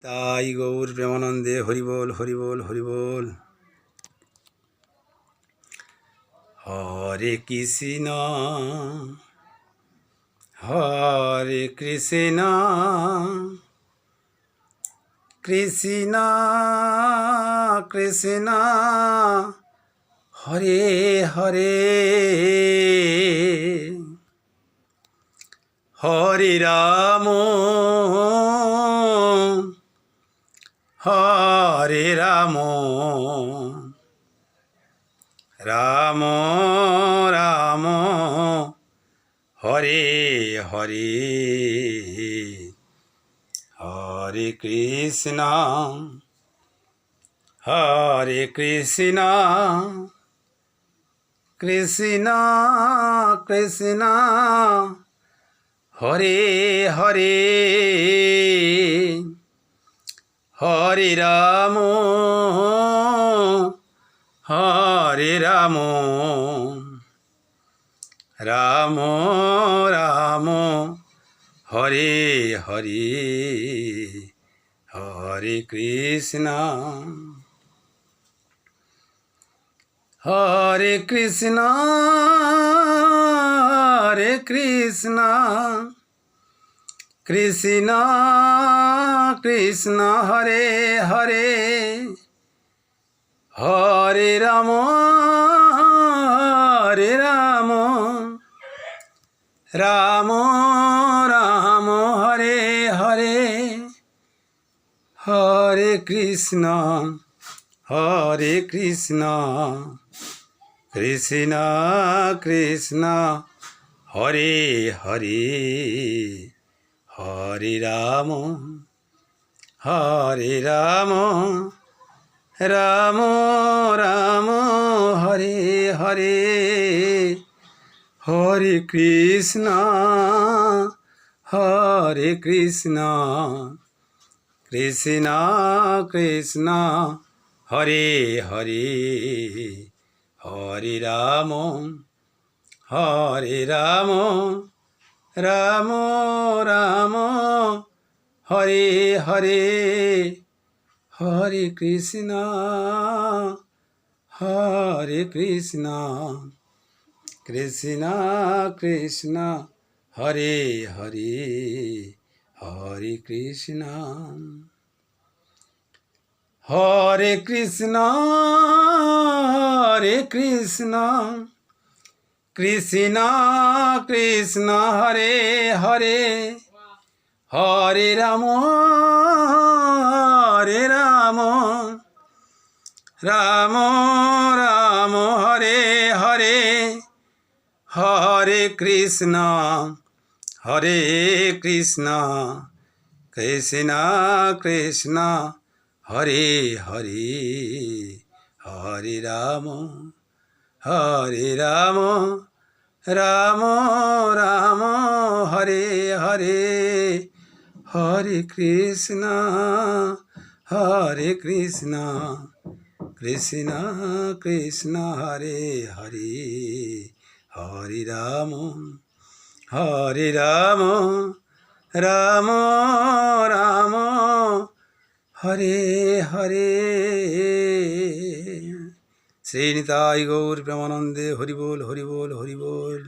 তাই গৌর প্রেমানন্দে হরিবোল হরিবোল হরিবোল। হরে কৃষ্ণ হরে কৃষ্ণ কৃষ্ণ কৃষ্ণ হরে হরে, হরে রাম হরে রাম রাম রাম হরে হরে, হরে কৃষ্ণ কৃষ্ণ কৃষ্ণ হরে হরে, হরে রাম রাম রাম হরে হরে, হরে কৃষ্ণ কৃষ্ণ কৃষ্ণ কৃষ্ণ হরে হরে, হরে রাম রাম রাম হরে হরে, হরে কৃষ্ণ কৃষ্ণ কৃষ্ণ হরে হরে, হরে রাম রাম রাম হরে হরে, হরে কৃষ্ণ কৃষ্ণ কৃষ্ণ হরে হরে, হরে রাম রাম রাম হরে হরে, হরে কৃষ্ণ কৃষ্ণ কৃষ্ণ হরে হরে, হরে কৃষ্ণ কৃষ্ণ কৃষ্ণ কৃষ্ণ হরে হরে, হরে রাম রাম রাম হরে হরে, হরে কৃষ্ণ কৃষ্ণ কৃষ্ণ হরে হরে, হরে রাম রাম রাম হরে হরে, হরে কৃষ্ণ কৃষ্ণ কৃষ্ণ হরে হরে, হরে রাম রাম রাম হরে হরে। শ্রী নিতাই গৌর প্রেমানন্দে হরিবোল হরিবোল হরিবোল।